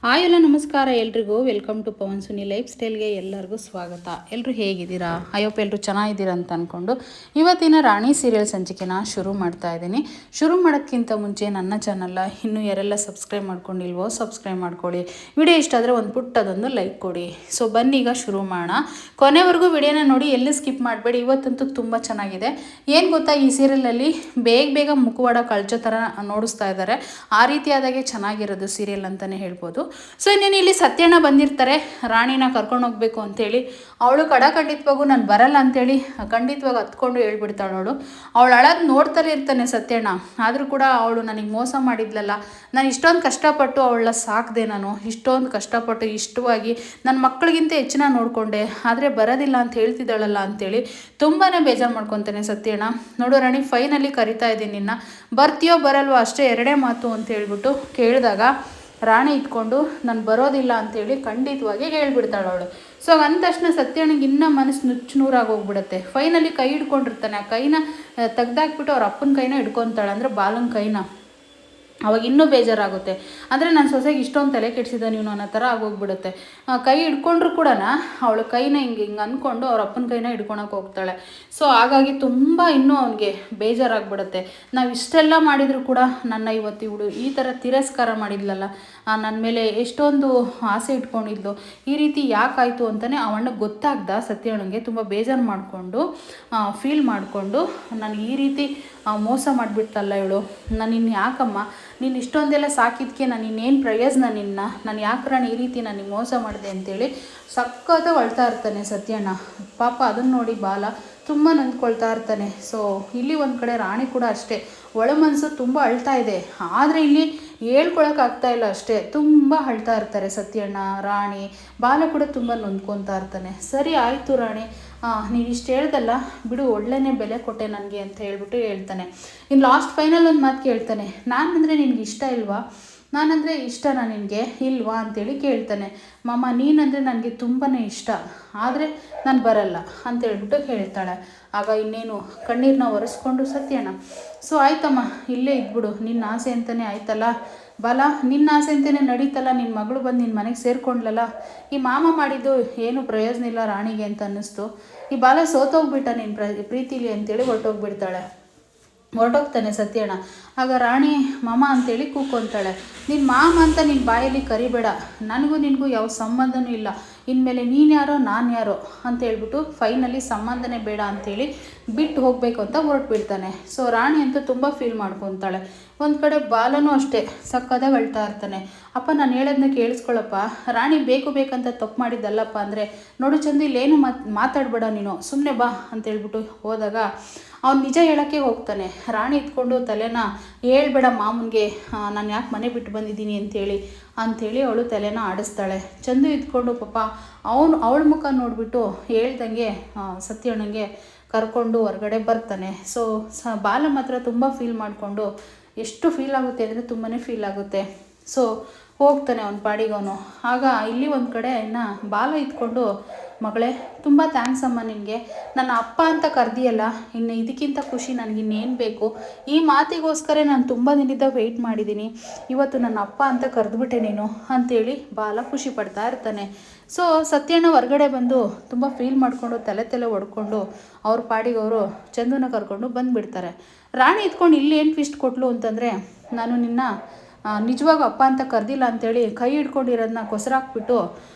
Hi ಎಲ್ಲ ನಮಸ್ಕಾರ ಎಲ್ರಿಗೂ. Welcome to Pavan Suni life ಸ್ಟೈಲ್ಗೆ ಎಲ್ಲರಿಗೂ ಸ್ವಾಗತ. ಎಲ್ಲರೂ ಹೇಗಿದ್ದೀರಾ? ಐಯೋಪ್ ಎಲ್ಲರೂ ಚೆನ್ನಾಗಿದ್ದೀರಾ ಅಂತ ಅಂದ್ಕೊಂಡು ಇವತ್ತಿನ ರಾಣಿ ಸೀರಿಯಲ್ ಸಂಚಿಕೆನ ಶುರು ಮಾಡ್ತಾ ಇದ್ದೀನಿ. ಶುರು ಮಾಡೋಕ್ಕಿಂತ ಮುಂಚೆ ನನ್ನ ಚಾನಲ್ನ ಇನ್ನೂ ಯಾರೆಲ್ಲ ಸಬ್ಸ್ಕ್ರೈಬ್ ಮಾಡ್ಕೊಂಡಿಲ್ವೋ ಸಬ್ಸ್ಕ್ರೈಬ್ ಮಾಡ್ಕೊಳ್ಳಿ. ವಿಡಿಯೋ ಇಷ್ಟ ಆದರೆ ಒಂದು ಪುಟ್ಟದೊಂದು ಲೈಕ್ ಕೊಡಿ. ಸೊ ಬನ್ನೀಗ ಶುರು ಮಾಡೋಣ. ಕೊನೆವರೆಗೂ ವಿಡಿಯೋನ ನೋಡಿ, ಎಲ್ಲಿ ಸ್ಕಿಪ್ ಮಾಡಬೇಡಿ. ಇವತ್ತಂತೂ ತುಂಬ ಚೆನ್ನಾಗಿದೆ. ಏನು ಗೊತ್ತಾ, ಈ ಸೀರಿಯಲಲ್ಲಿ ಬೇಗ ಮುಖವಾಡ ಕಳ್ಚೋ ಥರ ನೋಡಿಸ್ತಾ ಇದ್ದಾರೆ. ಆ ರೀತಿಯಾದಾಗೆ ಚೆನ್ನಾಗಿರೋದು ಸೀರಿಯಲ್ ಅಂತಲೇ ಹೇಳ್ಬೋದು. ಸೊ ಇನ್ನೇನು ಇಲ್ಲಿ ಸತ್ಯಣ್ಣ ಬಂದಿರ್ತಾರೆ ರಾಣಿನ ಕರ್ಕೊಂಡು ಹೋಗ್ಬೇಕು ಅಂತೇಳಿ. ಅವಳು ಖಂಡಿತವಾಗೂ ನಾನು ಬರಲ್ಲ ಅಂತೇಳಿ ಖಂಡಿತವಾಗಿ ಹತ್ಕೊಂಡು ಹೇಳ್ಬಿಡ್ತಾಳು. ಅವಳು ಅಳೋದು ನೋಡ್ತಲೇ ಇರ್ತಾನೆ ಸತ್ಯಣ್ಣ. ಆದರೂ ಕೂಡ ಅವಳು ನನಗೆ ಮೋಸ ಮಾಡಿದ್ಲಲ್ಲ, ನಾನು ಇಷ್ಟೊಂದು ಕಷ್ಟಪಟ್ಟು ಅವಳ ಸಾಕಿದೆ, ನಾನು ಇಷ್ಟೊಂದು ಕಷ್ಟಪಟ್ಟು ಇಷ್ಟವಾಗಿ ನನ್ನ ಮಕ್ಕಳಿಗಿಂತ ಹೆಚ್ಚಿನ ನೋಡಿಕೊಂಡೆ, ಆದರೆ ಬರೋದಿಲ್ಲ ಅಂತ ಹೇಳ್ತಿದ್ದಾಳಲ್ಲ ಅಂತೇಳಿ ತುಂಬಾ ಬೇಜಾರು ಮಾಡ್ಕೊತಾನೆ ಸತ್ಯಣ್ಣ. ನೋಡು ರಾಣಿ, ಫೈನಲಿ ಕರಿತಾ ಇದ್ದೀನಿ ನಿನ್ನ, ಬರ್ತೀಯೋ ಬರಲ್ವೋ ಅಷ್ಟೇ ಎರಡೇ ಮಾತು ಅಂತ ಹೇಳ್ಬಿಟ್ಟು ಕೇಳಿದಾಗ ರಾಣಿ ಇಟ್ಕೊಂಡು ನಾನು ಬರೋದಿಲ್ಲ ಅಂತೇಳಿ ಖಂಡಿತವಾಗಿ ಹೇಳ್ಬಿಡ್ತಾಳೆ ಅವಳು. ಸೊ ಅಂದ ತಕ್ಷಣ ಸತ್ಯನಿಗೆ ಇನ್ನೂ ಮನಸ್ಸು ನುಚ್ಚುನೂರಾಗಿ ಹೋಗ್ಬಿಡುತ್ತೆ. ಫೈನಲಿ ಕೈ ಹಿಡ್ಕೊಂಡಿರ್ತಾನೆ, ಆ ಕೈನ ತೆಗ್ದಾಕ್ಬಿಟ್ಟು ಅವ್ರ ಅಪ್ಪನ ಕೈನ ಹಿಡ್ಕೊತಾಳೆ, ಅಂದರೆ ಬಾಲನ ಕೈನ. ಅವಾಗ ಇನ್ನೂ ಬೇಜಾರಾಗುತ್ತೆ. ಅಂದರೆ ನನ್ನ ಸೊಸೆಗೆ ಇಷ್ಟೊಂದು ತಲೆ ಕೆಡಿಸಿದ ನೀವು ಅನ್ನೋ ಥರ ಆಗೋಗ್ಬಿಡುತ್ತೆ. ಕೈ ಹಿಡ್ಕೊಂಡ್ರು ಕೂಡ ಅವಳು ಕೈನ ಹಿಂಗೆ ಅಂದ್ಕೊಂಡು ಅವ್ರ ಅಪ್ಪನ ಕೈನ ಹಿಡ್ಕೊಳಕ್ಕೆ ಹೋಗ್ತಾಳೆ. ಸೊ ಹಾಗಾಗಿ ತುಂಬ ಇನ್ನೂ ಅವನಿಗೆ ಬೇಜಾರಾಗ್ಬಿಡುತ್ತೆ. ನಾವು ಇಷ್ಟೆಲ್ಲ ಮಾಡಿದರೂ ಕೂಡ ನನ್ನ ಇವತ್ತು ಇವಳು ಈ ಥರ ತಿರಸ್ಕಾರ ಮಾಡಿದ್ಲಲ್ಲ, ನನ್ನ ಮೇಲೆ ಎಷ್ಟೊಂದು ಆಸೆ ಇಟ್ಕೊಂಡಿದ್ಲು, ಈ ರೀತಿ ಯಾಕಾಯಿತು ಅಂತಲೇ ಅವಣ್ಣಗೆ ಗೊತ್ತಾಗ್ದ ಸತ್ಯಣ್ಣಗೆ ತುಂಬ ಬೇಜಾರು ಮಾಡಿಕೊಂಡು ಫೀಲ್ ಮಾಡಿಕೊಂಡು, ನನಗೆ ಈ ರೀತಿ ಮೋಸ ಮಾಡಿಬಿಡ್ತಲ್ಲ ಇವಳು, ನಾನು ಇನ್ನು ಯಾಕಮ್ಮ ನೀನು ಇಷ್ಟೊಂದೆಲ್ಲ ಸಾಕಿದ್ದಕ್ಕೆ ನಾನು ಇನ್ನೇನು ಪ್ರಯೋಜನ, ನಾನು ಯಾಕ್ರಾಣ ಈ ರೀತಿ ನನಗೆ ಮೋಸ ಮಾಡಿದೆ ಅಂತೇಳಿ ಸಖತ್ತಾಗಿ ಅಳ್ತಾ ಇರ್ತಾನೆ ಸತ್ಯಣ್ಣ. ಪಾಪ ಅದನ್ನು ನೋಡಿ ಬಾಲ ತುಂಬ ನೊಂದ್ಕೊಳ್ತಾ ಇರ್ತಾನೆ. ಸೊ ಇಲ್ಲಿ ಒಂದು ಕಡೆ ರಾಣಿ ಕೂಡ ಅಷ್ಟೇ, ಒಳ ಮನಸ್ಸು ತುಂಬ ಅಳ್ತಾ ಇದೆ, ಆದರೆ ಇಲ್ಲಿ ಹೇಳ್ಕೊಳಕ್ಕಾಗ್ತಾ ಇಲ್ಲ ಅಷ್ಟೇ, ತುಂಬ ಅಳ್ತಾ ಇರ್ತಾರೆ ಸತ್ಯಣ್ಣ, ರಾಣಿ. ಬಾಲ ಕೂಡ ತುಂಬ ನೊಂದ್ಕೊತಾ ಇರ್ತಾನೆ. ಸರಿ ಆಯಿತು ರಾಣಿ, ನೀನು ಇಷ್ಟು ಹೇಳ್ದಲ್ಲ ಬಿಡು, ಒಳ್ಳೆಯೇ ಬೆಲೆ ಕೊಟ್ಟೆ ನನಗೆ ಅಂತ ಹೇಳ್ಬಿಟ್ಟು ಹೇಳ್ತಾನೆ. ಇನ್ನು ಲಾಸ್ಟ್ ಫೈನಲ್ ಒಂದು ಮಾತು ಕೇಳ್ತಾನೆ, ನಾನಂದರೆ ನಿನಗೆ ಇಷ್ಟ ಇಲ್ವಾ, ನಾನಂದರೆ ಇಷ್ಟನಾ ನಿನಗೆ ಇಲ್ವಾ ಅಂತೇಳಿ ಕೇಳ್ತಾನೆ. ಮಾಮ ನೀನಂದರೆ ನನಗೆ ತುಂಬಾ ಇಷ್ಟ, ಆದರೆ ನಾನು ಬರಲ್ಲ ಅಂತೇಳ್ಬಿಟ್ಟು ಹೇಳ್ತಾಳೆ. ಆಗ ಇನ್ನೇನು ಕಣ್ಣೀರನ್ನ ಒರೆಸ್ಕೊಂಡು ಸತ್ಯಣ್ಣ, ಸೊ ಆಯ್ತಮ್ಮ ಇಲ್ಲೇ ಇದ್ಬಿಡು, ನಿನ್ನ ಆಸೆ ಅಂತಲೇ ಆಯ್ತಲ್ಲ ಬಾಲ, ನಿನ್ನ ಆಸೆ ಅಂತಲೇ ನಡೀತಲ್ಲ, ನಿನ್ನ ಮಗಳು ಬಂದು ನಿನ್ನ ಮನೆಗೆ ಸೇರಿಕೊಂಡ್ಲಲ್ಲ, ಈ ಮಾಮ ಮಾಡಿದ್ದು ಏನು ಪ್ರಯೋಜನ ಇಲ್ಲ ರಾಣಿಗೆ ಅಂತ ಅನ್ನಿಸ್ತು. ಈ ಬಾಲ ಸೋತೋಗ್ಬಿಟ್ಟ ನಿನ್ನ ಪ್ರೀತಿಲಿ ಅಂತೇಳಿ ಹೊರಟೋಗ್ತಾನೆ ಸತ್ಯಣ್ಣ. ಆಗ ರಾಣಿ ಮಾಮ ಅಂತೇಳಿ ಕೂಕೊಂತಾಳೆ. ನಿನ್ನ ಮಾಮ ಅಂತ ನಿನ್ನ ಬಾಯಲ್ಲಿ ಕರಿಬೇಡ, ನನಗೂ ನಿನಗೂ ಯಾವ ಸಂಬಂಧನೂ ಇಲ್ಲ, ಇನ್ಮೇಲೆ ನೀನು ಯಾರೋ ನಾನು ಯಾರೋ ಅಂತ ಹೇಳ್ಬಿಟ್ಟು ಫೈನಲಿ ಸಂಬಂಧನೇ ಬೇಡ ಅಂಥೇಳಿ ಬಿಟ್ಟು ಹೋಗಬೇಕು ಅಂತ ಹೊರಟ್ಬಿಡ್ತಾನೆ. ಸೊ ರಾಣಿ ಅಂತೂ ತುಂಬ ಫೀಲ್ ಮಾಡ್ಕೊತಾಳೆ. ಒಂದು ಕಡೆ ಬಾಲನೂ ಅಷ್ಟೇ ಸಕ್ಕದಾಗಿ ಅಳ್ತಾ ಇರ್ತಾನೆ. ಅಪ್ಪ ನಾನು ಹೇಳೋದನ್ನ ಕೇಳಿಸ್ಕೊಳ್ಳಪ್ಪ, ರಾಣಿ ಬೇಕಂತ ತಪ್ಪು ಮಾಡಿದ್ದಲ್ಲಪ್ಪ, ಅಂದರೆ ನೋಡು ಚಂದು ಇಲ್ಲೇನು ಮಾತಾಡಬೇಡ ನೀನು, ಸುಮ್ಮನೆ ಬಾ ಅಂತೇಳ್ಬಿಟ್ಟು ಹೋದಾಗ ಅವ್ನು ನಿಜ ಹೇಳೋಕ್ಕೆ ಹೋಗ್ತಾನೆ. ರಾಣಿ ಇಟ್ಕೊಂಡು ತಲೆನ ಹೇಳ್ಬೇಡ ಮಾಮನಿಗೆ, ನಾನು ಯಾಕೆ ಮನೆ ಬಿಟ್ಟು ಬಂದಿದ್ದೀನಿ ಅಂಥೇಳಿ ಅವಳು ತಲೆನ ಆಡಿಸ್ತಾಳೆ. ಚಂದು ಇದ್ಕೊಂಡು ಪಾಪ ಅವಳ ಮುಖ ನೋಡಿಬಿಟ್ಟು ಹೇಳ್ದಂಗೆ ಸತ್ಯಣ್ಣಂಗೆ ಕರ್ಕೊಂಡು ಹೊರಗಡೆ ಬರ್ತಾನೆ. ಸೊ ಬಾಲ ಮಾತ್ರ ತುಂಬ ಫೀಲ್ ಮಾಡಿಕೊಂಡು, ಎಷ್ಟು ಫೀಲ್ ಆಗುತ್ತೆ ಅಂದರೆ ತುಂಬಾ ಫೀಲ್ ಆಗುತ್ತೆ. ಸೊ ಹೋಗ್ತಾನೆ ಅವನ ಪಾಡಿಗವನು. ಆಗ ಇಲ್ಲಿ ಒಂದು ಕಡೆ ಇನ್ನು ಬಾಲ ಇದ್ಕೊಂಡು, ಮಗಳೇ ತುಂಬ ಥ್ಯಾಂಕ್ಸ್ ಅಮ್ಮ ನಿನಗೆ, ನನ್ನ ಅಪ್ಪ ಅಂತ ಕರೆದಿಯಲ್ಲ, ಇನ್ನು ಇದಕ್ಕಿಂತ ಖುಷಿ ನನಗಿನ್ನೇನು ಬೇಕು, ಈ ಮಾತಿಗೋಸ್ಕರ ನಾನು ತುಂಬ ದಿನದಿಂದ ವೆಯ್ಟ್ ಮಾಡಿದ್ದೀನಿ, ಇವತ್ತು ನನ್ನ ಅಪ್ಪ ಅಂತ ಕರೆದುಬಿಟ್ಟೆ ನೀನು ಅಂತೇಳಿ ಬಾಲ ಖುಷಿ ಪಡ್ತಾ ಇರ್ತಾನೆ. ಸೊ ಸತ್ಯಣ್ಣ ಹೊರಗಡೆ ಬಂದು ತುಂಬ ಫೀಲ್ ಮಾಡಿಕೊಂಡು ತಲೆ ಹೊಡ್ಕೊಂಡು ಅವ್ರ ಪಾಡಿಗೆ ಅವರು ಚಂದುನ ಕರ್ಕೊಂಡು ಬಂದುಬಿಡ್ತಾರೆ. ರಾಣಿ ಇದ್ಕೊಂಡು ಇಲ್ಲಿ ಏನು ಟ್ವಿಸ್ಟ್ ಕೊಟ್ಲು ಅಂತಂದರೆ, ನಾನು ನಿನ್ನ ನಿಜವಾಗ ಅಪ್ಪ ಅಂತ ಕರೆದಿಲ್ಲ ಅಂತೇಳಿ ಕೈ ಹಿಡ್ಕೊಂಡಿರೋದನ್ನ ಕೊಸರಾಕ್ಬಿಟ್ಟು,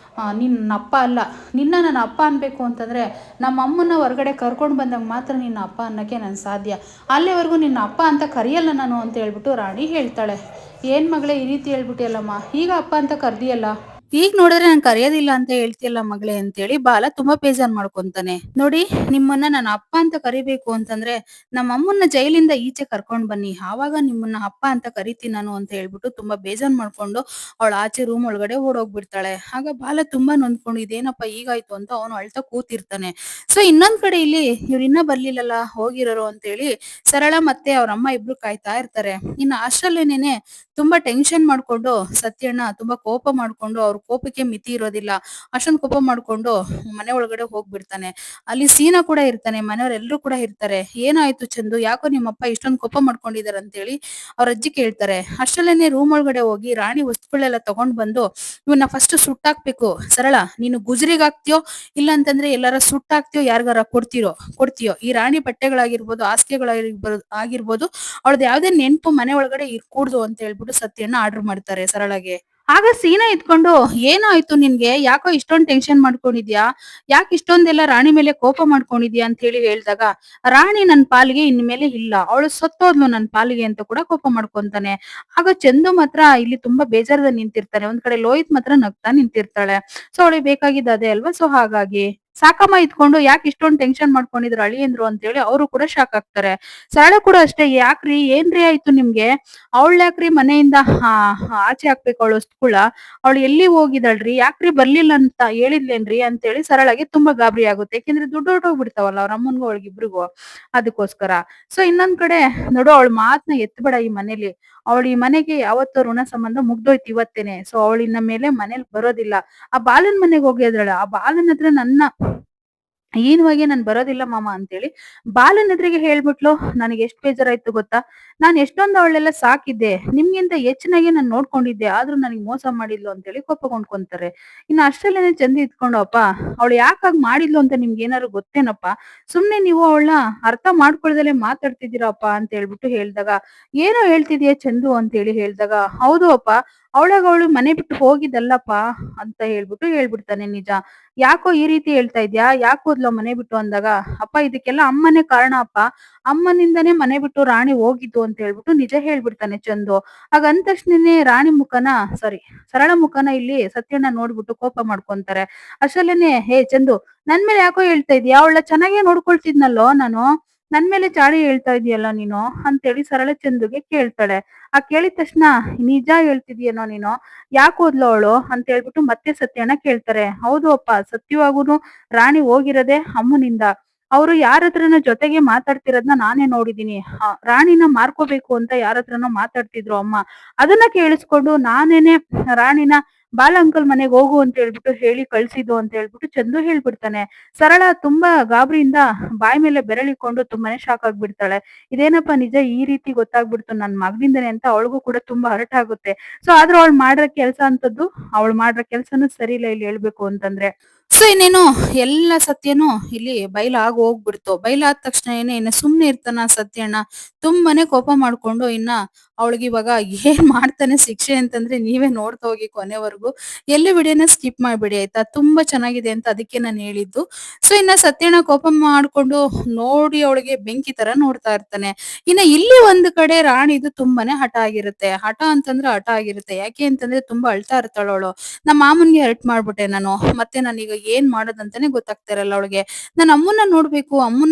ನಿನ್ನ ಅಪ್ಪ ಅಲ್ಲ, ನಿನ್ನ ನನ್ನ ಅಪ್ಪ ಅನ್ಬೇಕು ಅಂತಂದರೆ ನಮ್ಮ ಅಮ್ಮನ ಹೊರಗಡೆ ಕರ್ಕೊಂಡು ಬಂದಾಗ ಮಾತ್ರ ನಿನ್ನ ಅಪ್ಪ ಅನ್ನೋಕ್ಕೆ ನಾನು ಸಾಧ್ಯ, ಅಲ್ಲಿವರೆಗೂ ನಿನ್ನ ಅಪ್ಪ ಅಂತ ಕರೆಯಲ್ಲ ನಾನು ಅಂತ ಹೇಳ್ಬಿಟ್ಟು ರಾಣಿ ಹೇಳ್ತಾಳೆ. ಏನು ಮಗಳೇ ಈ ರೀತಿ ಹೇಳ್ಬಿಟ್ಟಿಯಲ್ಲಮ್ಮ, ಈಗ ಅಪ್ಪ ಅಂತ ಕರೆದಿಯಲ್ಲ, ಈಗ ನೋಡಿದ್ರೆ ನಾನು ಕರೆಯೋದಿಲ್ಲ ಅಂತ ಹೇಳ್ತಿಯಲ್ಲ ಮಗಳೇ ಅಂತೇಳಿ ಬಾಲ ತುಂಬಾ ಬೇಜಾರು ಮಾಡ್ಕೊತಾನೆ. ನೋಡಿ, ನಿಮ್ಮನ್ನ ನಾನು ಅಪ್ಪ ಅಂತ ಕರಿಬೇಕು ಅಂತಂದ್ರೆ ನಮ್ಮ ಅಮ್ಮನ್ನ ಜೈಲಿಂದ ಈಚೆ ಕರ್ಕೊಂಡು ಬನ್ನಿ, ಆವಾಗ ನಿಮ್ಮನ್ನ ಅಪ್ಪ ಅಂತ ಕರಿತೀನಿ ನಾನು ಅಂತ ಹೇಳ್ಬಿಟ್ಟು ತುಂಬಾ ಬೇಜಾರು ಮಾಡ್ಕೊಂಡು ಅವಳು ಆಚೆ ರೂಮ್ ಒಳಗಡೆ ಓಡೋಗ್ಬಿಡ್ತಾಳೆ. ಆಗ ಬಾಲ ತುಂಬಾ ನೊಂದ್ಕೊಂಡು ಇದೇನಪ್ಪ ಹೀಗಾಯ್ತು ಅಂತ ಅವನು ಅಳ್ತಾ ಕೂತಿರ್ತಾನೆ. ಸೊ ಇನ್ನೊಂದ್ ಕಡೆ ಇಲ್ಲಿ ಇವ್ರು ಇನ್ನ ಬರ್ಲಿಲ್ಲಲ್ಲ ಹೋಗಿರೋರು ಅಂತೇಳಿ ಸರಳ ಮತ್ತೆ ಅವ್ರ ಅಮ್ಮ ಇಬ್ರು ಕಾಯ್ತಾ ಇರ್ತಾರೆ. ಇನ್ನು ಅಷ್ಟರಲ್ಲೇನೇನೆ ತುಂಬಾ ಟೆನ್ಷನ್ ಮಾಡ್ಕೊಂಡು ಸತ್ಯಣ್ಣ ತುಂಬಾ ಕೋಪ ಮಾಡ್ಕೊಂಡು ಅವ್ರ ಕೋಪಕ್ಕೆ ಮಿತಿ ಇರೋದಿಲ್ಲ. ಅಷ್ಟೊಂದು ಕೋಪ ಮಾಡ್ಕೊಂಡು ಮನೆ ಒಳಗಡೆ ಹೋಗ್ಬಿಡ್ತಾನೆ. ಅಲ್ಲಿ ಸೀನಾ ಕೂಡ ಇರ್ತಾನೆ, ಮನೆಯವರೆಲ್ಲರೂ ಕೂಡ ಇರ್ತಾರೆ. "ಏನಾಯ್ತು ಚಂದು? ಯಾಕೋ ನಿಮ್ಮಪ್ಪ ಇಷ್ಟೊಂದು ಕೋಪ ಮಾಡ್ಕೊಂಡಿದಾರೆ?" ಅಂತೇಳಿ ಅವ್ರ ಅಜ್ಜಿ ಕೇಳ್ತಾರೆ. ಅಷ್ಟ್ರಲ್ಲೇನೆ ರೂಮ್ ಒಳಗಡೆ ಹೋಗಿ ರಾಣಿ ವಸ್ತುಗಳೆಲ್ಲ ತಗೊಂಡ್ ಬಂದು, "ಇವನ್ನ ಫಸ್ಟ್ ಸುಟ್ಟಾಕ್ಬೇಕು. ಸರಳ, ನೀನು ಗುಜರಿಗಾಕ್ತಿಯೋ ಇಲ್ಲ ಅಂತಂದ್ರೆ ಎಲ್ಲಾರ ಸುಟ್ಟಾಕ್ತಿಯೋ, ಯಾರಿಗಾರ ಕೊಡ್ತೀಯೋ. ಈ ರಾಣಿ ಬಟ್ಟೆಗಳಾಗಿರ್ಬೋದು, ಆಗಿರ್ಬೋದು, ಅವಳದ್ ಯಾವ್ದೇ ನೆನಪು ಮನೆ ಒಳಗಡೆ ಇರ್ಕೂಡ್ದು" ಅಂತ ಹೇಳ್ಬಿಟ್ಟು ಸತ್ಯನ ಆರ್ಡರ್ ಮಾಡ್ತಾರೆ ಸರಳಗೆ. ಆಗ ಸೀನಾ ಇದ್ಕೊಂಡು, "ಏನಾಯ್ತು ನಿನ್ಗೆ? ಯಾಕೋ ಇಷ್ಟೊಂದ್ ಟೆನ್ಷನ್ ಮಾಡ್ಕೊಂಡಿದ್ಯಾ? ಯಾಕ್ ಇಷ್ಟೊಂದೆಲ್ಲ ರಾಣಿ ಮೇಲೆ ಕೋಪ ಮಾಡ್ಕೊಂಡಿದ್ಯಾ?" ಅಂತ ಹೇಳಿ ಹೇಳ್ದಾಗ, "ರಾಣಿ ನನ್ ಪಾಲಿಗೆ ಇನ್ಮೇಲೆ ಇಲ್ಲ. ಅವಳು ಸತ್ತೋದ್ಲು ನನ್ ಪಾಲಿಗೆ" ಅಂತ ಕೂಡ ಕೋಪ ಮಾಡ್ಕೊಂತಾನೆ. ಆಗ ಚಂದು ಮಾತ್ರ ಇಲ್ಲಿ ತುಂಬಾ ಬೇಜಾರದಲ್ಲಿ ನಿಂತಿರ್ತಾನೆ. ಒಂದ್ ಕಡೆ ಲೋಹಿತ್ ಮಾತ್ರ ನಗ್ತಾ ನಿಂತಿರ್ತಾಳೆ. ಸೊ ಅವಳಿಗೆ ಬೇಕಾಗಿದ್ದು ಅದೇ ಅಲ್ವಾ? ಸೊ ಹಾಗಾಗಿ ಸಾಕಮ್ಮ ಇದ್ಕೊಂಡು, "ಯಾಕೆ ಇಷ್ಟೊಂದ್ ಟೆನ್ಷನ್ ಮಾಡ್ಕೊಂಡಿದ್ರು ಅಳಿಯಂದ್ರು" ಅಂತ ಹೇಳಿ ಅವರು ಕೂಡ ಶಾಕ್ ಆಗ್ತಾರೆ. ಸರಳ ಕೂಡ ಅಷ್ಟೇ, "ಯಾಕ್ರಿ, ಏನ್ರಿ ಆಯ್ತು ನಿಮ್ಗೆ? ಅವಳ್ಯಾಕ್ರಿ ಮನೆಯಿಂದ ಆಚೆ ಹಾಕ್ಬೇಕು ಅವಳ ವಸ್ತುಗಳ? ಅವಳು ಎಲ್ಲಿ ಹೋಗಿದಾಳ್ರಿ? ಯಾಕ್ರಿ ಬರ್ಲಿಲ್ಲ ಅಂತ ಹೇಳಿದ್ಲೇನ್ರಿ?" ಅಂತೇಳಿ ಸರಳಗೆ ತುಂಬಾ ಗಾಬರಿ ಆಗುತ್ತೆ. ಯಾಕೆಂದ್ರೆ ದುಡ್ಡು ಹೊರ್ಟೋಗ್ಬಿಡ್ತಾವಲ್ಲ ಅವ್ರ ಅಮ್ಮನ್ಗೂ ಅವಳಿಗಿಬ್ರಿಗೂ. ಅದಕ್ಕೋಸ್ಕರ. ಸೊ ಇನ್ನೊಂದ್ ಕಡೆ ನೋಡು, ಅವಳ ಮಾತ್ನ ಎತ್ಬೇಡ ಈ ಮನೇಲಿ. ಅವಳು ಈ ಮನೆಗೆ ಯಾವತ್ತೋ ಋಣ ಸಂಬಂಧ ಮುಗ್ದೋಯ್ತು ಇವತ್ತೇನೆ. ಸೊ ಅವಳು ಇನ್ನ ಮೇಲೆ ಮನೇಲಿ ಬರೋದಿಲ್ಲ. ಆ ಬಾಲನ್ ಮನೆಗೆ ಹೋಗಿದ್ರಲ್ಲ, ಆ ಬಾಲನ್ ಹತ್ರ ನನ್ನ ಈನುವಾಗೆ ನಾನ್ ಬರೋದಿಲ್ಲ ಮಾಮ ಅಂತೇಳಿ ಬಾಲನ್ ಎದುರಿಗೆ ಹೇಳ್ಬಿಟ್ಲು. ನನಗೆ ಎಷ್ಟ್ ಬೇಜಾರಾಯ್ತು ಗೊತ್ತಾ? ನಾನ್ ಎಷ್ಟೊಂದ್ ಅವಳನ್ನೆಲ್ಲ ಸಾಕಿದ್ದೆ. ನಿಮ್ಗಿಂತ ಹೆಚ್ಚಿನಾಗಿ ನಾನ್ ನೋಡ್ಕೊಂಡಿದ್ದೆ. ಆದ್ರೂ ನನಗ್ ಮೋಸ ಮಾಡಿದ್ಲು ಅಂತೇಳಿ ಕೋಪಗೊಂಡ್ಕೊಂತಾರೆ. ಇನ್ನು ಅಷ್ಟ್ರಲ್ಲೇನೆ ಚಂದ ಇದ್ಕೊಂಡು, "ಅಪ್ಪ, ಅವಳು ಯಾಕ್ ಹಾಗ್ ಮಾಡಿದ್ಲು ಅಂತ ನಿಮ್ಗೇನಾದ್ರು ಗೊತ್ತೇನಪ್ಪ? ಸುಮ್ನೆ ನೀವು ಅವಳನ್ನ ಅರ್ಥ ಮಾಡ್ಕೊಳ್ದಲೆ ಮಾತಾಡ್ತಿದ್ದೀರಪ್ಪ" ಅಂತ ಹೇಳ್ಬಿಟ್ಟು ಹೇಳ್ದಾಗ, "ಏನೋ ಹೇಳ್ತಿದೀಯ ಚಂದು" ಅಂತೇಳಿ ಹೇಳ್ದಾಗ, "ಹೌದು ಅಪ್ಪ, ಅವಳು ಮನೆ ಬಿಟ್ಟು ಹೋಗಿದ್ದಲ್ಲಪ್ಪ" ಅಂತ ಹೇಳ್ಬಿಡ್ತಾನೆ ನಿಜ. "ಯಾಕೋ ಈ ರೀತಿ ಹೇಳ್ತಾ ಇದ್ಯಾ? ಯಾಕ್ ಹೋದ್ಲು ಮನೆ ಬಿಟ್ಟು?" ಅಂದಾಗ, "ಅಪ್ಪ, ಇದಕ್ಕೆಲ್ಲ ಅಮ್ಮನೇ ಕಾರಣ ಅಪ್ಪ. ಅಮ್ಮನಿಂದನೇ ಮನೆ ಬಿಟ್ಟು ರಾಣಿ ಹೋಗಿದ್ದು" ಅಂತ ಹೇಳ್ಬಿಟ್ಟು ನಿಜ ಹೇಳ್ಬಿಡ್ತಾನೆ ಚಂದು. ಆಗ ಅಂದ ತಕ್ಷಣನೇ ರಾಣಿ ಮುಖನ ಸಾರಿ ಸರಳ ಮುಖನ ಇಲ್ಲಿ ಸತ್ಯಣ್ಣ ನೋಡ್ಬಿಟ್ಟು ಕೋಪ ಮಾಡ್ಕೊಂತಾರೆ. ಅಷ್ಟ್ರಲ್ಲೇನೆ, "ಹೇ ಚಂದು, ನನ್ ಮೇಲೆ ಯಾಕೋ ಹೇಳ್ತಾ ಇದೀಯಾ? ಅವಳನ್ನ ಚೆನ್ನಾಗೇ ನೋಡ್ಕೊಳ್ತಿದ್ನಲ್ಲೋ ನಾನು. ನನ್ ಮೇಲೆ ಚಾಡಿ ಹೇಳ್ತಾ ಇದೀಯಲ್ಲ ನೀನು" ಅಂತೇಳಿ ಸರಳ ಚಂದುಗೆ ಕೇಳ್ತಾಳೆ. ಆ ಕೇಳಿದ ತಕ್ಷಣ, "ನಿಜ ಹೇಳ್ತಿದೀಯೇನೋ ನೀನು? ಯಾಕ್ ಹೋದ್ಲು ಅವಳು?" ಅಂತ ಹೇಳ್ಬಿಟ್ಟು ಮತ್ತೆ ಸತ್ಯಣ್ಣ ಕೇಳ್ತಾರೆ. "ಹೌದು ಅಪ್ಪ, ಸತ್ಯವಾಗೂನು ರಾಣಿ ಹೋಗಿರೋದೇ ಅಮ್ಮನಿಂದ. ಅವ್ರು ಯಾರತ್ರನೋ ಜೊತೆಗೆ ಮಾತಾಡ್ತಿರೋದ್ನ ನಾನೇ ನೋಡಿದೀನಿ. ರಾಣಿನ ಮಾರ್ಕೋಬೇಕು ಅಂತ ಯಾರತ್ರನೋ ಮಾತಾಡ್ತಿದ್ರು ಅಮ್ಮ. ಅದನ್ನ ಕೇಳಿಸ್ಕೊಂಡು ನಾನೇನೆ ರಾಣಿನ ಬಾಲ ಅಂಕಲ್ ಮನೆಗ್ ಹೋಗು ಅಂತ ಹೇಳ್ಬಿಟ್ಟು ಹೇಳಿ ಕಳ್ಸಿದ್ದು" ಅಂತ ಹೇಳ್ಬಿಟ್ಟು ಚಂದು ಹೇಳ್ಬಿಡ್ತಾನೆ. ಸರಳ ತುಂಬಾ ಗಾಬರಿಯಿಂದ ಬಾಯಿ ಮೇಲೆ ಬೆರಳಿಕೊಂಡು ತುಂಬಾನೇ ಶಾಕ್ ಆಗ್ಬಿಡ್ತಾಳೆ. ಇದೇನಪ್ಪ, ನಿಜ ಈ ರೀತಿ ಗೊತ್ತಾಗ್ಬಿಡ್ತು ನನ್ ಮಗನಿಂದನೇ ಅಂತ ಅವಳಿಗೂ ಕೂಡ ತುಂಬಾ ಹರ್ಟ್ ಆಗುತ್ತೆ. ಸೊ ಆದ್ರೂ ಅವಳು ಮಾಡಿರೋ ಕೆಲ್ಸನೂ ಸರಿ ಇಲ್ಲ ಇಲ್ಲಿ ಹೇಳ್ಬೇಕು ಅಂತಂದ್ರೆ. ಸೊ ಇನ್ನೇನು ಎಲ್ಲ ಸತ್ಯನೂ ಇಲ್ಲಿ ಬಯಲಾಗ್ ಹೋಗ್ಬಿಡ್ತು. ಬಯಲಾದ ತಕ್ಷಣ ಇನ್ನ ಸುಮ್ನೆ ಇರ್ತಾನ ಸತ್ಯಣ್ಣ. ತುಂಬಾನೇ ಕೋಪ ಮಾಡ್ಕೊಂಡು ಅವಳಿಗೆ ಇವಾಗ ಏನ್ ಮಾಡ್ತಾನೆ ಶಿಕ್ಷೆ ಅಂತಂದ್ರೆ ನೀವೇ ನೋಡ್ತಾ ಹೋಗಿ ಕೊನೆವರೆಗೂ. ಎಲ್ಲಿ ವಿಡಿಯೋನ ಸ್ಕಿಪ್ ಮಾಡ್ಬೇಡಿ ಆಯ್ತಾ? ತುಂಬಾ ಚೆನ್ನಾಗಿದೆ ಅಂತ ಅದಕ್ಕೆ ನಾನು ಹೇಳಿದ್ದು. ಸೊ ಇನ್ನ ಸತ್ಯಣ್ಣ ಕೋಪ ಮಾಡ್ಕೊಂಡು ನೋಡಿ ಅವಳಿಗೆ ಬೆಂಕಿ ತರ ನೋಡ್ತಾ ಇರ್ತಾನೆ. ಇಲ್ಲಿ ಒಂದು ಕಡೆ ರಾಣಿದು ತುಂಬಾನೇ ಹಠ ಆಗಿರುತ್ತೆ. ಹಠ ಅಂತಂದ್ರೆ ಹಠ ಆಗಿರುತ್ತೆ. ಯಾಕೆ ಅಂತಂದ್ರೆ ತುಂಬಾ ಅಳ್ತಾ ಇರ್ತಾಳ ಅವಳು. ನಮ್ಮ ಮಾಮನ್ಗೆ ಹರ್ಟ್ ಮಾಡ್ಬಿಟ್ಟೆ ನಾನು. ಮತ್ತೆ ನಾನೀಗ ಏನ್ ಮಾಡೋದಂತಾನೆ ಗೊತ್ತಾಗ್ತಾ ಇರಲ್ಲ ಅವಳಿಗೆ. ನಾನು ಅಮ್ಮನ್ನ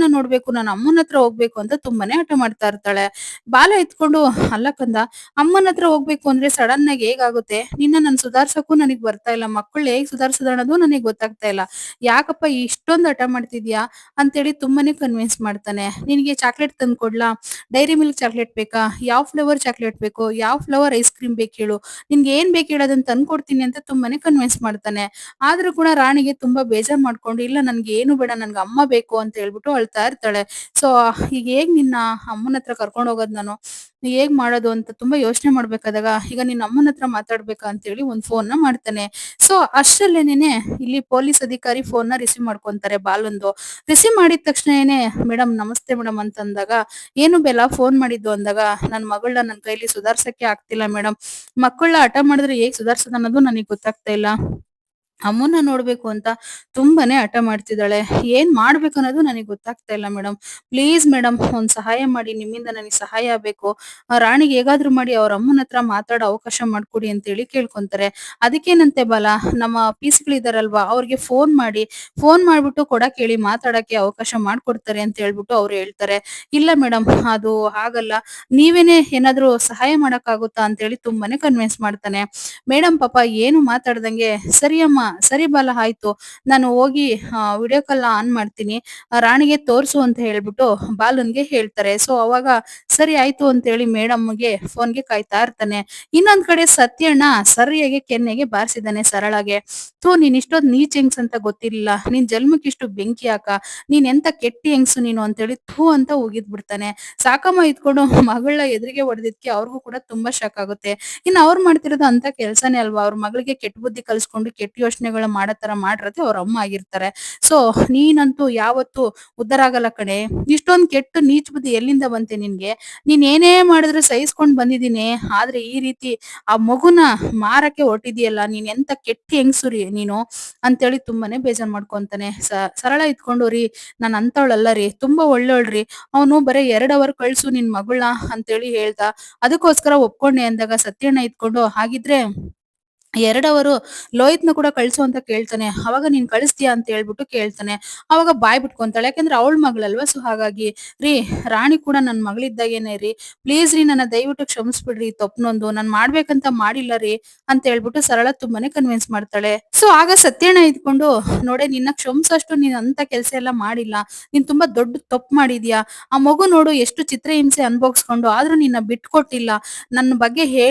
ನೋಡ್ಬೇಕು, ನಾನು ಅಮ್ಮನ ಹತ್ರ ಹೋಗ್ಬೇಕು ಅಂತ ತುಂಬಾನೇ ಹಠ ಮಾಡ್ತಾ ಇರ್ತಾಳೆ. ಬಾಲ ಎತ್ಕೊಂಡು, "ಅಲ್ಲ ಕಂದ, ಅಮ್ಮನ ಹತ್ರ ಹೋಗ್ಬೇಕು ಅಂದ್ರೆ ಸಡನ್ ಆಗಿ ಹೇಗಾಗುತ್ತೆ? ನಾನ್ ಸುಧಾರ್ಸಕ್ಕೂ ನನಗ್ ಬರ್ತಾ ಇಲ್ಲ. ಮಕ್ಕಳು ಹೇಗ್ ಸುಧಾರ್ಸೋದು ಅನ್ನೋದು ನನಗ್ ಗೊತ್ತಾಗ್ತಾ ಇಲ್ಲ. ಯಾಕಪ್ಪ ಇಷ್ಟೊಂದು ಹಠ ಮಾಡ್ತಿದ್ಯಾ?" ಅಂತೇಳಿ ತುಂಬಾನೇ ಕನ್ವಿನ್ಸ್ ಮಾಡ್ತಾನೆ. "ನಿನಗೆ ಚಾಕ್ಲೇಟ್ ತಂದ್ಕೊಡ್ಲಾ? ಡೈರಿ ಮಿಲ್ಕ್ ಚಾಕ್ಲೇಟ್ ಬೇಕಾ? ಯಾವ ಫ್ಲೇವರ್ ಚಾಕ್ಲೇಟ್ ಬೇಕು? ಯಾವ ಫ್ಲೇವರ್ ಐಸ್ ಕ್ರೀಮ್ ಬೇಕು ಹೇಳು? ನಿನ್ಗೆ ಏನ್ ಬೇಕು ಹೇಳು, ಅದನ್ನ ತಂದ್ಕೊಡ್ತೀನಿ" ಅಂತ ತುಂಬಾನೇ ಕನ್ವಿನ್ಸ್ ಮಾಡ್ತಾನೆ. ಆದ್ರೂ ಕೂಡ ರಾಣಿಗೆ ತುಂಬಾ ಬೇಜಾರ್ ಮಾಡ್ಕೊಂಡು, "ಇಲ್ಲ, ನನ್ಗೆ ಏನು ಬೇಡ, ನನ್ಗೆ ಅಮ್ಮ ಬೇಕು" ಅಂತ ಹೇಳ್ಬಿಟ್ಟು ಅಳ್ತಾ ಇರ್ತಾಳೆ. ಸೊ ಈಗ ಹೇಗ್ ನಿನ್ನ ಅಮ್ಮನ ಹತ್ರ ಕರ್ಕೊಂಡು ಹೋಗೋದು ನಾನು? ಹೇಗ್ ಮಾಡೋದು ಅಂತ ತುಂಬಾ ಯೋಚನೆ ಮಾಡ್ಬೇಕಾದಾಗ, ಈಗ ನಿನ್ನ ಅಮ್ಮನ ಹತ್ರ ಮಾತಾಡ್ಬೇಕಾ ಅಂತ ಹೇಳಿ ಒಂದ್ ಫೋನ್ ನ ಮಾಡ್ತಾನೆ. ಸೊ ಅಷ್ಟ್ರಲ್ಲೇನೆ ಇಲ್ಲಿ ಪೊಲೀಸ್ ಅಧಿಕಾರಿ ಫೋನ್ ನ ರಿಸೀವ್ ಮಾಡ್ಕೊಂತಾರೆ ಬಾಲಂದು. ರಿಸೀವ್ ಮಾಡಿದ ತಕ್ಷಣನೇ, "ಮೇಡಮ್, ನಮಸ್ತೆ ಮೇಡಮ್" ಅಂತಂದಾಗ, "ಏನು ಬೆಲ್ಲ ಫೋನ್ ಮಾಡಿದ್ದು?" ಅಂದಾಗ, "ನನ್ ಮಗಳನ್ನ ನನ್ ಕೈಲಿ ಸುಧಾರ್ಸಕ್ಕೆ ಆಗ್ತಿಲ್ಲ ಮೇಡಮ್. ಮಕ್ಕಳನ್ನ ಹಠ ಮಾಡಿದ್ರೆ ಹೇಗ್ ಸುಧಾರ್ಸೋದು ಅನ್ನೋದು ನನಗ್ ಗೊತ್ತಾಗ್ತಾ ಇಲ್ಲ. ಅಮ್ಮನ್ನ ನೋಡ್ಬೇಕು ಅಂತ ತುಂಬಾನೇ ಹಠ ಮಾಡ್ತಿದ್ದಾಳೆ. ಏನ್ ಮಾಡ್ಬೇಕು ಅನ್ನೋದು ನನಗೆ ಗೊತ್ತಾಗ್ತಾ ಇಲ್ಲ ಮೇಡಮ್. ಪ್ಲೀಸ್ ಮೇಡಮ್, ಒಂದ್ ಸಹಾಯ ಮಾಡಿ. ನಿಮ್ಮಿಂದ ನನಗೆ ಸಹಾಯ ಆಗ್ಬೇಕು. ರಾಣಿಗೆ ಹೇಗಾದ್ರೂ ಮಾಡಿ ಅವ್ರ ಅಮ್ಮನ ಹತ್ರ ಮಾತಾಡೋ ಅವಕಾಶ ಮಾಡ್ಕೊಡಿ" ಅಂತ ಹೇಳಿ ಕೇಳ್ಕೊಂತಾರೆ. ಅದಕ್ಕೇನಂತೆ ಬಾಲ, ನಮ್ಮ ಪೀಸ್ಗಳಿದಾರಲ್ವಾ, ಅವ್ರಿಗೆ ಫೋನ್ ಮಾಡ್ಬಿಟ್ಟು ಕೊಡಕ್ ಹೇಳಿ, ಮಾತಾಡಕ್ಕೆ ಅವಕಾಶ ಮಾಡ್ಕೊಡ್ತಾರೆ ಅಂತ ಹೇಳ್ಬಿಟ್ಟು ಅವ್ರು ಹೇಳ್ತಾರೆ. "ಇಲ್ಲ ಮೇಡಮ್, ಅದು ಹಾಗಲ್ಲ. ನೀವೇನೆ ಏನಾದ್ರೂ ಸಹಾಯ ಮಾಡಕ್ಕಾಗುತ್ತಾ" ಅಂತ ಹೇಳಿ ತುಂಬಾನೇ ಕನ್ವಿನ್ಸ್ ಮಾಡ್ತಾನೆ. ಮೇಡಮ್ ಪಾಪ ಏನು ಮಾತಾಡ್ದಂಗೆ, "ಸರಿ ಅಮ್ಮ, ಸರಿ ಬಾಲ ಆಯ್ತು. ನಾನು ಹೋಗಿ ವಿಡಿಯೋ ಕಾಲ್‌ನ ಆನ್ ಮಾಡ್ತೀನಿ. ರಾಣಿಗೆ ತೋರ್ಸು ಅಂತ ಹೇಳ್ಬಿಟ್ಟು ಬಾಲನ್ಗೆ ಹೇಳ್ತಾರೆ. ಸೊ ಅವಾಗ ಸರಿ ಆಯ್ತು ಅಂತೇಳಿ ಮೇಡಮ್‌ಗೆ ಫೋನ್‌ಗೆ ಕಾಯ್ತಾ ಇರ್ತಾನೆ. ಇನ್ನೊಂದ್ ಕಡೆ ಸತ್ಯಣ್ಣ ಸರಿಯಾಗಿ ಕೆನ್ನೆಗೆ ಬಾರ್ಸಿದ್ದಾನೆ ಸರಳಗೆ. ಥು ನೀನ್ ಇಷ್ಟೊಂದ್ ನೀಚ್ ಹೆಂಗ್ಸ್ ಅಂತ ಗೊತ್ತಿರ್ಲಿಲ್ಲ. ನಿನ್ ಜನ್ಮಕ್ಕಿಷ್ಟು ಬೆಂಕಿ ಹಾಕ. ನೀನ್ ಎಂತ ಕೆಟ್ಟಿ ಹೆಂಗ್ಸು ನೀನು ಅಂತೇಳಿ ಥು ಅಂತ ಉಗಿದ್ ಬಿಡ್ತಾನೆ. ಸಾಕಮ್ಮ ಇದ್ಕೊಂಡು ಮಗಳನ್ನ ಎದುರಿಗೆ ಹೊಡೆದಿದ್ಕೆ ಅವ್ರಿಗೂ ಕೂಡ ತುಂಬಾ ಶಾಕ್ ಆಗುತ್ತೆ. ಇನ್ನು ಅವ್ರು ಮಾಡ್ತಿರೋದು ಅಂತ ಕೆಲ್ಸನೇ ಅಲ್ವಾ. ಅವ್ರ ಮಗಳಿಗೆ ಕೆಟ್ಟ ಬುದ್ಧಿ ಕಲ್ಸ್ಕೊಂಡು ಕೆಟ್ಟ ಯೋಚನೆಗಳ ಮಾಡೋ ತರ ಮಾಡಿರೋದೇ ಅವ್ರ ಅಮ್ಮ ಆಗಿರ್ತಾರೆ. ಸೊ ನೀನಂತೂ ಯಾವತ್ತೂ ಉದ್ಧಾರ ಆಗಲ್ಲ ಕಣೆ. ಇಷ್ಟೊಂದ್ ಕೆಟ್ಟ ನೀಚ್ ಬುದ್ಧಿ ಎಲ್ಲಿಂದ ಬಂತೆ ನಿನ್ಗೆ? ನೀನ್ ಏನೇ ಮಾಡಿದ್ರು ಸಹಿಸ್ಕೊಂಡ್ ಬಂದಿದೀನಿ. ಆದ್ರೆ ಈ ರೀತಿ ಆ ಮಗುನ ಮಾರಕ್ಕೆ ಹೊರಟಿದ್ಯಲ್ಲ ನೀನ್ ಎಂತ ಕೆಟ್ಟ ಹೆಂಗ್ಸು ರೀ ನೀನು ಅಂತೇಳಿ ತುಂಬಾನೇ ಬೇಜಾರ್ ಮಾಡ್ಕೊಂತಾನೆ. ಸರಳ ಇದ್ಕೊಂಡು ರೀ ನಾನ್ ಅಂತವಳಲ್ಲ ರೀ, ತುಂಬಾ ಒಳ್ಳೆಯವಳ್ರಿ. ಅವನು ಬರೀ 2 ಅವರ್ ಕಳ್ಸು ನಿನ್ ಮಗಳನ್ನ ಅಂತೇಳಿ ಹೇಳ್ದ. ಅದಕ್ಕೋಸ್ಕರ ಒಪ್ಕೊಂಡೆ ಅಂದಾಗ ಸತ್ಯಣ್ಣ ಇದ್ಕೊಂಡು ಹಾಗಿದ್ರೆ 2 ಅವರು ಲೋಹಿತ್‌ನ ಕೂಡ ಕಳ್ಸು ಅಂತ ಕೇಳ್ತಾನೆ. ಅವಾಗ ನೀನ್ ಕಳಿಸ್ತೀಯಾ ಅಂತ ಹೇಳ್ಬಿಟ್ಟು ಕೇಳ್ತಾನೆ. ಅವಾಗ ಬಾಯ್ ಬಿಟ್ಕೊಂತಾಳೆ. ಯಾಕಂದ್ರೆ ಅವಳ ಮಗಳಲ್ವಾ. ಸೊ ಹಾಗಾಗಿ ರೀ ರಾಣಿ ಕೂಡ ನನ್ ಮಗಳಿದ್ದಾಗೇನೆ ರೀ. ಪ್ಲೀಸ್ ರೀ ನನ್ನ ದಯವಿಟ್ಟು ಕ್ಷಮಿಸ್ಬಿಡ್ರಿ ಈ ತಪ್ಪನೊಂದು. ನಾನ್ ಮಾಡ್ಬೇಕಂತ ಮಾಡಿಲ್ಲ ರೀ ಅಂತ ಹೇಳ್ಬಿಟ್ಟು ಸರಳ ತುಂಬಾನೇ ಕನ್ವಿನ್ಸ್ ಮಾಡ್ತಾಳೆ. ಸೊ ಆಗ ಸತ್ಯಣ್ಣ ಇದ್ಕೊಂಡು ನೋಡೆ ನಿನ್ನ ಕ್ಷಮಿಸೋಷ್ಟು ನೀನ್ ಅಂತ ಕೆಲಸ ಎಲ್ಲ ಮಾಡಿಲ್ಲ. ನೀನ್ ತುಂಬಾ ದೊಡ್ಡ ತಪ್ಪು ಮಾಡಿದ್ಯಾ. ಆ ಮಗು ನೋಡು ಎಷ್ಟು ಚಿತ್ರಹಿಂಸೆ ಅನುಭವಿಸ್ಕೊಂಡು ಆದ್ರೂ ನಿನ್ನ ಬಿಟ್ಕೊಟ್ಟಿಲ್ಲ. ನಿನ್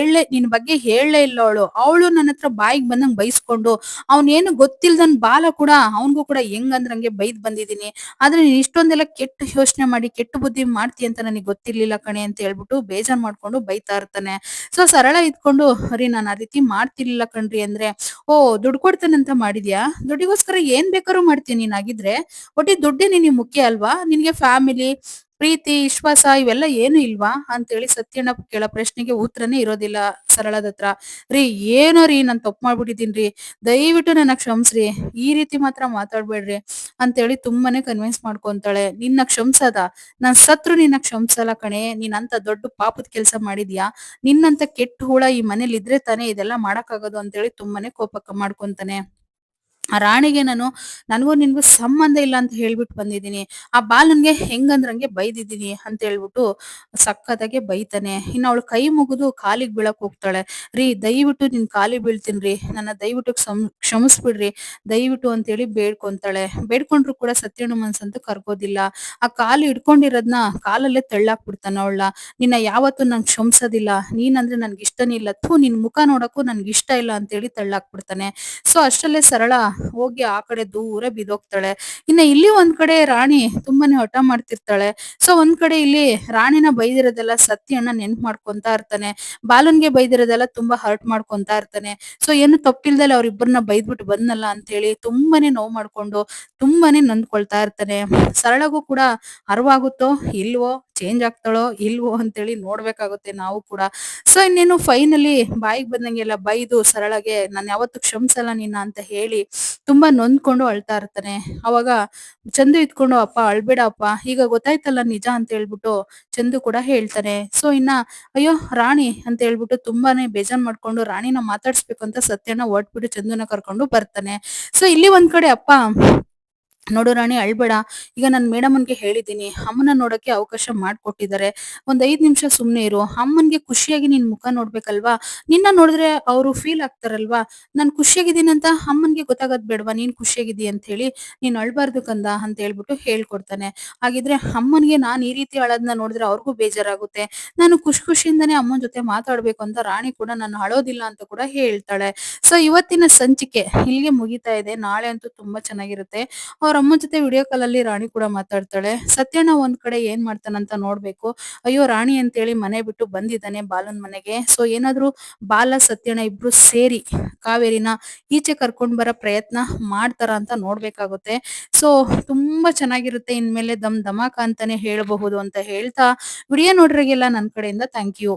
ಬಗ್ಗೆ ಹೇಳಲೇ ಇಲ್ಲ ಅವಳು. ಅವಳು ನನ್ನ ಹತ್ರ ಬಾಯಿಗೆ ಬಂದಂಗ್ ಬೈಸ್ಕೊಂಡು ಅವ್ನೇನು ಗೊತ್ತಿಲ್ದನ್ ಬಾಲ ಕೂಡ ಅವನ್ಗೂ ಕೂಡ ಹೆಂಗಂದ್ರ ಹಂಗೆ ಬೈದ್ ಬಂದಿದೀನಿ. ಆದ್ರೆ ನೀನ್ ಇಷ್ಟೊಂದೆಲ್ಲ ಕೆಟ್ಟ ಯೋಚನೆ ಮಾಡಿ ಕೆಟ್ಟ ಬುದ್ಧಿ ಮಾಡ್ತೀಯ ಅಂತ ನನಗೆ ಗೊತ್ತಿರ್ಲಿಲ್ಲ ಕಣೆ ಅಂತ ಹೇಳ್ಬಿಟ್ಟು ಬೇಜಾರ್ ಮಾಡ್ಕೊಂಡು ಬೈತಾ ಇರ್ತಾನೆ. ಸೊ ಸರಳ ಇದ್ಕೊಂಡು ರೀ ನಾನ್ ಆ ರೀತಿ ಮಾಡ್ತಿರ್ಲಿಲ್ಲ ಕಣ್ರಿ ಅಂದ್ರೆ, ಓ ದುಡ್ಡು ಕೊಡ್ತೇನಂತ ಮಾಡಿದ್ಯಾ? ದುಡ್ಡಿಗೋಸ್ಕರ ಏನ್ ಬೇಕಾದ್ರೂ ಮಾಡ್ತೀಯ ನೀನಾಗಿದ್ರೆ. ಒಟ್ಟಿಗೆ ದುಡ್ಡೇ ನಿನಗೆ ಮುಖ್ಯ ಅಲ್ವಾ? ನಿನ್ಗೆ ಫ್ಯಾಮಿಲಿ, ಪ್ರೀತಿ, ವಿಶ್ವಾಸ ಇವೆಲ್ಲ ಏನು ಇಲ್ವಾ? ಅಂತೇಳಿ ಸತ್ಯಣ್ಣ ಕೇಳೋ ಪ್ರಶ್ನೆಗೆ ಉತ್ತರನೇ ಇರೋದಿಲ್ಲ ಸರಳದತ್ರ. ರೀ ಏನೋ ರೀ ನಾನ್ ತಪ್ಪು ಮಾಡ್ಬಿಟ್ಟಿದೀನ್ರಿ. ದಯವಿಟ್ಟು ನನ್ನ ಕ್ಷಮ್ಸ್ರಿ. ಈ ರೀತಿ ಮಾತ್ರ ಮಾತಾಡ್ಬೇಡ್ರಿ ಅಂತೇಳಿ ತುಂಬಾನೇ ಕನ್ವಿನ್ಸ್ ಮಾಡ್ಕೊಂತಾಳೆ. ನಿನ್ನ ಕ್ಷಮ್ಸದ? ನಾನ್ ಸತ್ರು ನಿನ್ನ ಕ್ಷಮ್ಸಲ್ಲ ಕಣೆ. ನೀನ್ ಅಂತ ದೊಡ್ಡ ಪಾಪದ ಕೆಲ್ಸ ಮಾಡಿದ್ಯಾ? ನಿನ್ನಂತ ಕೆಟ್ಟ ಹುಳ ಈ ಮನೇಲಿ ಇದ್ರೆ ತಾನೇ ಇದೆಲ್ಲ ಮಾಡಕ್ಕಾಗೋದು ಅಂತೇಳಿ ತುಂಬಾನೇ ಕೋಪ ಮಾಡ್ಕೊಂತಾನೆ. ಆ ರಾಣಿಗೆ ನನಗೂ ನಿನ್ಗೂ ಸಂಬಂಧ ಇಲ್ಲ ಅಂತ ಹೇಳ್ಬಿಟ್ಟು ಬಂದಿದ್ದೀನಿ. ಆ ಬಾಲನ್ಗೆ ಹೆಂಗಂದ್ರಂಗೆ ಬೈದಿದ್ದೀನಿ ಅಂತ ಹೇಳ್ಬಿಟ್ಟು ಸಖತ್ತಾಗೆ ಬೈತಾನೆ. ಇನ್ನು ಅವಳು ಕೈ ಮುಗಿದು ಕಾಲಿಗೆ ಬೀಳಕ್ ಹೋಗ್ತಾಳೆ. ರೀ ದಯವಿಟ್ಟು ನಿನ್ ಕಾಲಿಗೆ ಬೀಳ್ತೀನ್ರಿ. ನನ್ನ ದಯವಿಟ್ಟು ಕ್ಷಮಿಸ್ಬಿಡ್ರಿ ದಯವಿಟ್ಟು ಅಂತೇಳಿ ಬೇಡ್ಕೊಂತಾಳೆ. ಬೇಡ್ಕೊಂಡ್ರು ಕೂಡ ಸತ್ಯಣ್ಣ ಮನ್ಸಂತೂ ಕರ್ಗೋದಿಲ್ಲ. ಆ ಕಾಲು ಹಿಡ್ಕೊಂಡಿರೋದ್ನ ಕಾಲಲ್ಲೇ ತಳ್ಳಾಕ್ಬಿಡ್ತಾನೆ ಅವಳನ್ನ. ನಿನ್ನ ಯಾವತ್ತೂ ನಾನ್ ಕ್ಷಮಿಸೋದಿಲ್ಲ. ನೀನಂದ್ರೆ ನನ್ಗೆ ಇಷ್ಟನೇ ಇಲ್ಲ. ಥು ನಿನ್ ಮುಖ ನೋಡಕ್ಕೂ ನನ್ಗೆ ಇಷ್ಟ ಇಲ್ಲ ಅಂತೇಳಿ ತಳ್ಳಾಕ್ಬಿಡ್ತಾನೆ. ಸೊ ಅಷ್ಟರಲ್ಲೇ ಸರಳ ಹೋಗಿ ಆ ಕಡೆ ದೂರ ಬಿದ್ದೋಗ್ತಾಳೆ. ಇನ್ನ ಇಲ್ಲಿ ಒಂದ್ ಕಡೆ ರಾಣಿ ತುಂಬಾನೇ ಹಠ ಮಾಡ್ತಿರ್ತಾಳೆ. ಸೊ ಒಂದ್ ಕಡೆ ಇಲ್ಲಿ ರಾಣಿನ ಬೈದಿರೋದೆಲ್ಲ ಸತ್ಯಣ್ಣ ನೆನ್ಪ್ ಮಾಡ್ಕೊಂತಾ ಇರ್ತಾನೆ. ಬಾಲನ್ಗೆ ಬೈದಿರೋದೆಲ್ಲ ತುಂಬಾ ಹರ್ಟ್ ಮಾಡ್ಕೊಂತಾ ಇರ್ತಾನೆ. ಸೊ ಏನು ತಪ್ಪಿಲ್ದಲೆ ಅವ್ರಿಬ್ಬರನ್ನ ಬೈದ್ಬಿಟ್ಟು ಬಂದ್ನಲ್ಲ ಅಂತೇಳಿ ತುಂಬಾನೇ ನೋವು ಮಾಡ್ಕೊಂಡು ತುಂಬಾನೇ ನೊಂದ್ಕೊಳ್ತಾ ಇರ್ತಾನೆ. ಸರಳಗೂ ಕೂಡ ಅರ್ವಾಗುತ್ತೋ ಇಲ್ವೋ, ಚೇಂಜ್ ಆಗ್ತಾಳೋ ಇಲ್ವೋ ಅಂತೇಳಿ ನೋಡ್ಬೇಕಾಗುತ್ತೆ ನಾವು ಕೂಡ. ಸೊ ಇನ್ನೇನು ಫೈನಲಿ ಬಾಯಿಗೆ ಬಂದಂಗೆಲ್ಲ ಬೈದು ಸರಳಗೆ ನಾನ್ ಯಾವತ್ತೂ ಕ್ಷಮಿಸಲ್ಲ ನಿನ್ನ ಅಂತ ಹೇಳಿ ತುಂಬಾ ನೊಂದ್ಕೊಂಡು ಅಳ್ತಾ ಇರ್ತಾನೆ. ಅವಾಗ ಚಂದು ಇದ್ಕೊಂಡು ಅಪ್ಪ ಅಳ್ಬೇಡ ಅಪ್ಪ, ಈಗ ಗೊತ್ತಾಯ್ತಲ್ಲ ನಿಜ ಅಂತ ಹೇಳ್ಬಿಟ್ಟು ಚಂದು ಕೂಡ ಹೇಳ್ತಾನೆ. ಸೊ ಇನ್ನ ಅಯ್ಯೋ ರಾಣಿ ಅಂತ ಹೇಳ್ಬಿಟ್ಟು ತುಂಬಾನೇ ಬೇಜಾರ್ ಮಾಡ್ಕೊಂಡು ರಾಣಿನ ಮಾತಾಡ್ಸ್ಬೇಕು ಅಂತ ಸತ್ಯನ ಹೊರಟ್ಬಿಟ್ಟು ಚಂದುನ ಕರ್ಕೊಂಡು ಬರ್ತಾನೆ. ಸೊ ಇಲ್ಲಿ ಒಂದ್ ಕಡೆ ಅಪ್ಪ ನೋಡು ರಾಣಿ ಅಳ್ಬೇಡ. ಈಗ ನಾನ್ ಮೇಡಮನ್ಗೆ ಹೇಳಿದ್ದೀನಿ. ಅಮ್ಮನ ನೋಡಕ್ಕೆ ಅವಕಾಶ ಮಾಡ್ಕೊಟ್ಟಿದ್ದಾರೆ. ಒಂದ್ 5 ನಿಮಿಷ ಸುಮ್ನೆ ಇರು. ಅಮ್ಮನ್ಗೆ ಖುಷಿಯಾಗಿ ನಿನ್ ಮುಖ ನೋಡ್ಬೇಕಲ್ವಾ? ನಿನ್ನ ನೋಡಿದ್ರೆ ಅವ್ರು ಫೀಲ್ ಆಗ್ತಾರಲ್ವಾ? ನಾನ್ ಖುಷಿಯಾಗಿದ್ದೀನಿ ಅಂತ ಅಮ್ಮನ್ಗೆ ಗೊತ್ತಾಗೋದ್ ಬೇಡ್ವಾ ನೀನ್ ಖುಷಿಯಾಗಿದ್ದೀಯ ಅಂತ ಹೇಳಿ? ನೀನ್ ಅಳ್ಬಾರ್ದು ಕಂದ ಅಂತ ಹೇಳ್ಬಿಟ್ಟು ಹೇಳ್ಕೊಡ್ತಾನೆ. ಹಾಗಿದ್ರೆ ಅಮ್ಮನ್ಗೆ ನಾನ್ ಈ ರೀತಿ ಅಳೋದ್ನ ನೋಡಿದ್ರೆ ಅವ್ರಿಗೂ ಬೇಜಾರಾಗುತ್ತೆ. ನಾನು ಖುಷಿಯಿಂದಾನೇ ಅಮ್ಮನ್ ಜೊತೆ ಮಾತಾಡ್ಬೇಕು ಅಂತ ರಾಣಿ ಕೂಡ ನಾನು ಅಳೋದಿಲ್ಲ ಅಂತ ಕೂಡ ಹೇಳ್ತಾಳೆ. ಸೊ ಇವತ್ತಿನ ಸಂಚಿಕೆ ಇಲ್ಲಿಗೆ ಮುಗಿತಾ ಇದೆ. ನಾಳೆ ಅಂತೂ ತುಂಬಾ ಚೆನ್ನಾಗಿರುತ್ತೆ. ಅವ್ರ ಅಮ್ಮನ್ ಜೊತೆ ವಿಡಿಯೋ ಕಾಲ್ ಅಲ್ಲಿ ರಾಣಿ ಕೂಡ ಮಾತಾಡ್ತಾಳೆ. ಸತ್ಯಣ್ಣ ಒಂದ್ ಕಡೆ ಏನ್ ಮಾಡ್ತಾನಂತ ನೋಡ್ಬೇಕು. ಅಯ್ಯೋ ರಾಣಿ ಅಂತೇಳಿ ಮನೆ ಬಿಟ್ಟು ಬಂದಿದ್ದಾನೆ ಬಾಲನ್ ಮನೆಗೆ. ಸೊ ಏನಾದ್ರು ಬಾಲ ಸತ್ಯಣ್ಣ ಇಬ್ರು ಸೇರಿ ಕಾವೇರಿನ ಈಚೆ ಕರ್ಕೊಂಡ್ ಬರೋ ಪ್ರಯತ್ನ ಮಾಡ್ತಾರ ಅಂತ ನೋಡ್ಬೇಕಾಗುತ್ತೆ. ಸೊ ತುಂಬಾ ಚೆನ್ನಾಗಿರುತ್ತೆ. ಇನ್ಮೇಲೆ ದಮ್ ಧಮಾಕ ಅಂತಾನೆ ಹೇಳಬಹುದು ಅಂತ ಹೇಳ್ತಾ ವಿಡಿಯೋ ನೋಡ್ರಿಗೆಲ್ಲ ನನ್ ಕಡೆಯಿಂದ ಥ್ಯಾಂಕ್ ಯು.